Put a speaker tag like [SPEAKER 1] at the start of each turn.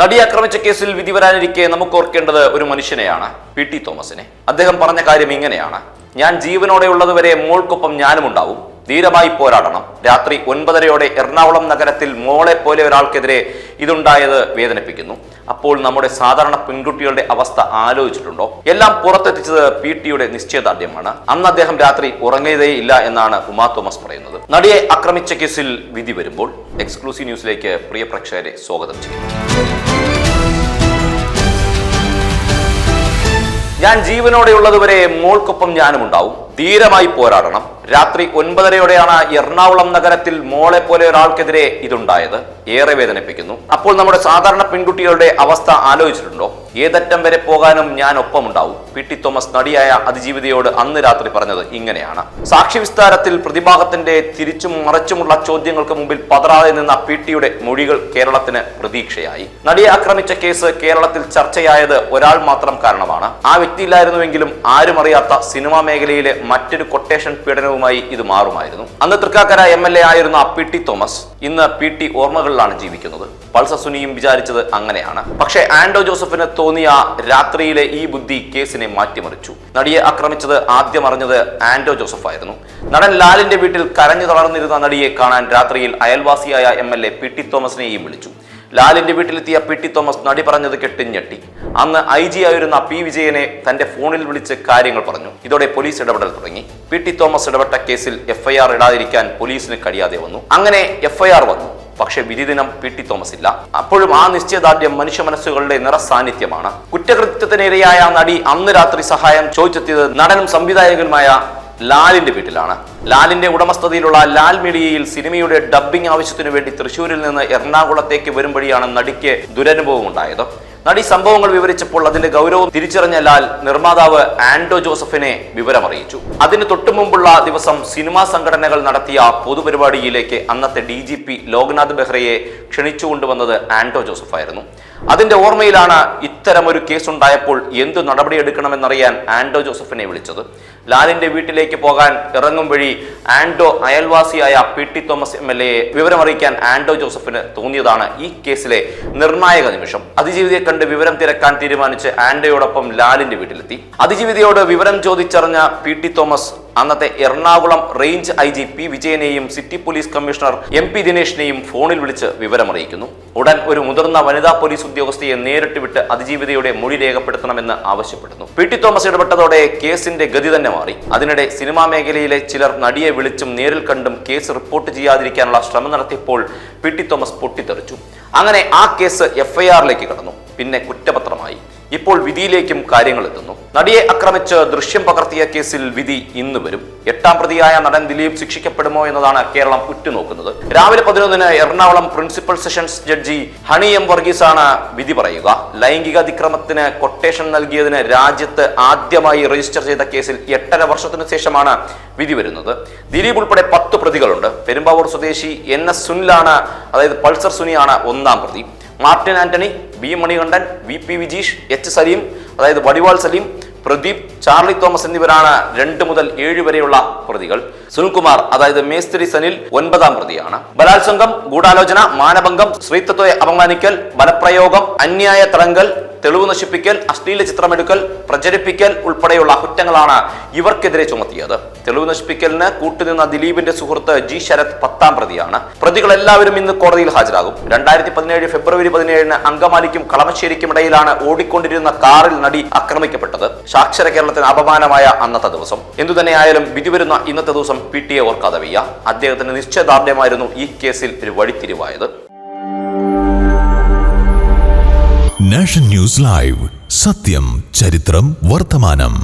[SPEAKER 1] നടിയെ ആക്രമിച്ച കേസിൽ വിധി വരാനിരിക്കെ നമുക്ക് ഓർക്കേണ്ടത് ഒരു മനുഷ്യനെയാണ്, പി.ടി. തോമസിനെ. അദ്ദേഹം പറഞ്ഞ കാര്യം ഇങ്ങനെയാണ്: ഞാൻ ജീവനോടെയുള്ളതുവരെ മോൾക്കൊപ്പം ഞാനും ഉണ്ടാവും, ധീരമായി പോരാടണം. രാത്രി 9:30 എറണാകുളം നഗരത്തിൽ മോളെ പോലെ ഒരാൾക്കെതിരെ ഇതുണ്ടായത് വേദനിപ്പിക്കുന്നു. അപ്പോൾ നമ്മുടെ സാധാരണ പെൺകുട്ടികളുടെ അവസ്ഥ ആലോചിച്ചിട്ടുണ്ടോ? എല്ലാം പുറത്തെത്തിച്ചത് പി.ടിയുടെ നിശ്ചയദാർഢ്യമാണ്. അന്ന് അദ്ദേഹം രാത്രി ഉറങ്ങിയതേ ഇല്ല എന്നാണ് ഉമാ തോമസ് പറയുന്നത്. നടിയെ ആക്രമിച്ച കേസിൽ വിധി വരുമ്പോൾ എക്സ്ക്ലൂസീവ് ന്യൂസിലേക്ക് പ്രിയ പ്രേക്ഷകരെ സ്വാഗതം ചെയ്യുന്നു. ഞാൻ ജീവനോടെയുള്ളതുവരെ മോൾക്കൊപ്പം ഞാനും ഉണ്ടാവും, ധീരമായി പോരാടണം. രാത്രി 9:30 എറണാകുളം നഗരത്തിൽ മോളെ പോലെ ഒരാൾക്കെതിരെ ഇതുണ്ടായത് ഏറെ വേദനിപ്പിക്കുന്നു. അപ്പോൾ നമ്മുടെ സാധാരണ പെൺകുട്ടികളുടെ അവസ്ഥ ആലോചിച്ചിട്ടുണ്ടോ? ഏതറ്റം വരെ പോകാനും ഞാൻ ഒപ്പമുണ്ടാവും. പി.ടി. തോമസ് നടിയായ അതിജീവിതയോട് അന്ന് രാത്രി പറഞ്ഞത് ഇങ്ങനെയാണ്. സാക്ഷി വിസ്താരത്തിൽ പ്രതിഭാഗത്തിന്റെ തിരിച്ചും മറിച്ചുമുള്ള ചോദ്യങ്ങൾക്ക് മുമ്പിൽ പതറാതെ നിന്ന പി.ടിയുടെ മൊഴികൾ കേരളത്തിന് പ്രതീക്ഷയായി. നടിയെ ആക്രമിച്ച കേസ് കേരളത്തിൽ ചർച്ചയായത് ഒരാൾ മാത്രം കാരണമാണ്. ആ വ്യക്തിയില്ലായിരുന്നുവെങ്കിലും ആരും അറിയാത്ത സിനിമാ മേഖലയിലെ മറ്റൊരു കൊട്ടേഷൻ പീഡനവുമായി ഇത് മാറുമായിരുന്നു. അന്ന് തൃക്കാക്കര MLA ആയിരുന്ന പി.ടി. തോമസ് ഇന്ന് പി.ടി ഓർമ്മകളിലാണ് ജീവിക്കുന്നത്. പൾസർ സുനിയും വിചാരിച്ചത് അങ്ങനെയാണ്. പക്ഷേ ആൻഡോ ജോസഫിന് തോന്നിയ രാത്രിയിലെ ഈ ബുദ്ധി കേസിനെ മാറ്റിമറിച്ചു. നടിയെ ആക്രമിച്ചത് ആദ്യം അറിഞ്ഞത് ആൻഡോ ജോസഫ് ആയിരുന്നു. നടൻ ലാലിന്റെ വീട്ടിൽ കരഞ്ഞു തളർന്നിരുന്ന നടിയെ കാണാൻ രാത്രിയിൽ അയൽവാസിയായ MLA പി.ടി. തോമസിനെയും വിളിച്ചു. ലാലിന്റെ വീട്ടിലെത്തിയ പി.ടി. തോമസ് നടി പറഞ്ഞത് കേട്ട് ഞെട്ടി. അന്ന് IG ആയിരുന്ന P. വിജയനെ തന്റെ ഫോണിൽ വിളിച്ച് കാര്യങ്ങൾ പറഞ്ഞു. ഇതോടെ പോലീസ് ഇടപെടൽ തുടങ്ങി. പി.ടി. തോമസ് ഇടപെട്ട കേസിൽ FIR ഇടാതിരിക്കാൻ പോലീസിന് കഴിയാതെ വന്നു. അങ്ങനെ FIR വന്നു. പക്ഷെ വിധി ദിനം പി.ടി. തോമസ് ഇല്ല. അപ്പോഴും ആ നിശ്ചയദാർഢ്യം മനുഷ്യ മനസ്സുകളുടെ നിറസാന്നിധ്യമാണ്. കുറ്റകൃത്യത്തിനിരയായ നടി അന്ന് രാത്രി സഹായം ചോദിച്ചെത്തിയത് നടനും സംവിധായകനുമായ ലാലിന്റെ വീട്ടിലാണ്. ലാലിന്റെ ഉടമസ്ഥതയിലുള്ള ലാൽ മീഡിയയിൽ സിനിമയുടെ ഡബ്ബിംഗ് ആവശ്യത്തിനു വേണ്ടി തൃശ്ശൂരിൽ നിന്ന് എറണാകുളത്തേക്ക് വരും വഴിയാണ് നടിക്ക് ദുരനുഭവം ഉണ്ടായത്. നടി സംഭവങ്ങൾ വിവരിച്ചപ്പോൾ അതിന്റെ ഗൗരവം തിരിച്ചറിഞ്ഞ ലാൽ നിർമ്മാതാവ് ആൻഡോ ജോസഫിനെ വിവരമറിയിച്ചു. അതിന് തൊട്ടുമുമ്പുള്ള ദിവസം സിനിമാ സംഘടനകൾ നടത്തിയ പൊതുപരിപാടിയിലേക്ക് അന്നത്തെ DGP ലോക്നാഥ് ബെഹ്റയെ ക്ഷണിച്ചുകൊണ്ടുവന്നത് ആൻഡോ ജോസഫ് ആയിരുന്നു. അതിന്റെ ഓർമ്മയിലാണ് ഇത്തരമൊരു കേസുണ്ടായപ്പോൾ എന്തു നടപടിയെടുക്കണമെന്നറിയാൻ ആൻഡോ ജോസഫിനെ വിളിച്ചത്. ലാലിന്റെ വീട്ടിലേക്ക് പോകാൻ ഇറങ്ങും വഴി ആൻഡോ അയൽവാസിയായ പി.ടി. തോമസ് MLA വിവരമറിയിക്കാൻ ആൻഡോ ജോസഫിന് തോന്നിയതാണ് ഈ കേസിലെ നിർണായക നിമിഷം. അതിജീവിതയെ കണ്ട് വിവരം തിരക്കാൻ തീരുമാനിച്ച് ആൻഡോയോടൊപ്പം ലാലിന്റെ വീട്ടിലെത്തി. അതിജീവിതയോട് വിവരം ചോദിച്ചറിഞ്ഞ പി.ടി. തോമസ് അന്നത്തെ എറണാകുളം റേഞ്ച് IG P. വിജയനെയും സിറ്റി പോലീസ് കമ്മീഷണർ MP. ദിനേശിനെയും ഫോണിൽ വിളിച്ച് വിവരമറിയിക്കുന്നു. ഉടൻ ഒരു മുതിർന്ന വനിതാ പോലീസ് ഉദ്യോഗസ്ഥയെ നേരിട്ട് വിട്ട് അതിജീവിതയുടെ മൊഴി രേഖപ്പെടുത്തണമെന്ന് ആവശ്യപ്പെടുന്നു. പി.ടി. തോമസ് ഇടപെട്ടതോടെ കേസിന്റെ ഗതി തന്നെ മാറി. അതിനിടെ സിനിമാ മേഖലയിലെ ചിലർ നടിയെ വിളിച്ചും നേരിൽ കണ്ടും കേസ് റിപ്പോർട്ട് ചെയ്യാതിരിക്കാനുള്ള ശ്രമം നടത്തിയപ്പോൾ പി.ടി. തോമസ് പൊട്ടിത്തെറിച്ചു. അങ്ങനെ ആ കേസ് FIRലേക്ക് കടന്നു. പിന്നെ കുറ്റപത്രമായി. ഇപ്പോൾ വിധിയിലേക്കും കാര്യങ്ങൾ എത്തുന്നു. നടിയെ ആക്രമിച്ച് ദൃശ്യം പകർത്തിയ കേസിൽ വിധി ഇന്ന് വരും. 8ാം പ്രതിയായ നടൻ ദിലീപ് ശിക്ഷിക്കപ്പെടുമോ എന്നതാണ് കേരളം ഉറ്റുനോക്കുന്നത്. രാവിലെ 11-ന് Ernakulam principal sessions judge Honey M. വർഗീസാണ് വിധി പറയുക. ലൈംഗിക അതിക്രമത്തിന് കൊട്ടേഷൻ നൽകിയതിന് രാജ്യത്ത് ആദ്യമായി രജിസ്റ്റർ ചെയ്ത കേസിൽ 8.5 വർഷത്തിനു ശേഷമാണ് വിധി വരുന്നത്. ദിലീപ് ഉൾപ്പെടെ 10 പ്രതികളുണ്ട്. പെരുമ്പാവൂർ സ്വദേശി NS സുനിലാണ്, അതായത് പൾസർ സുനിയാണ് 1ാം പ്രതി. Martin Antony, B. Manikandan, VP Vijeesh, H. Saleem, അതായത് വടിവാൾ സലീം, പ്രദീപ്, ചാർലി തോമസ് എന്നിവരാണ് 2 മുതൽ 7 വരെയുള്ള പ്രതികൾ. സുനിൽകുമാർ, അതായത് മേസ്ത്രി സനിൽ 9ാം പ്രതിയാണ്. ബലാത്സംഗം, ഗൂഢാലോചന, മാനഭംഗം, സ്ത്രീത്വത്തെ അപമാനിക്കൽ, ബലപ്രയോഗം, അന്യായ തടങ്കൽ, തെളിവ് നശിപ്പിക്കൽ, അശ്ലീല ചിത്രമെടുക്കൽ, പ്രചരിപ്പിക്കൽ ഉൾപ്പെടെയുള്ള കുറ്റങ്ങളാണ് ഇവർക്കെതിരെ ചുമത്തിയത്. തെളിവ് നശിപ്പിക്കലിന് കൂട്ടുനിന്ന ദിലീപിന്റെ സുഹൃത്ത് G. ശരത് 10ാം പ്രതിയാണ്. പ്രതികളെല്ലാവരും ഇന്ന് കോടതിയിൽ ഹാജരാകും. 2017 ഫെബ്രുവരി 17-ന് അങ്കമാലിക്കും കളമശ്ശേരിക്കും ഇടയിലാണ് ഓടിക്കൊണ്ടിരുന്ന കാറിൽ നടി ആക്രമിക്കപ്പെട്ടത്. സാക്ഷര കേരളത്തിന് അപമാനമായ അന്നത്തെ ദിവസം. എന്തുതന്നെയായാലും വിധി വരുന്ന ഇന്നത്തെ ദിവസം പി.ടിയെ ഓർക്കാതെ വയ്യ. അദ്ദേഹത്തിന് നിശ്ചയദാർഢ്യമായിരുന്നു ഈ കേസിൽ ഒരു വഴിത്തിരിവായത്.
[SPEAKER 2] നാഷൻ ന്യൂസ് ലൈവ്, സത്യം, ചരിത്രം, വർത്തമാനം.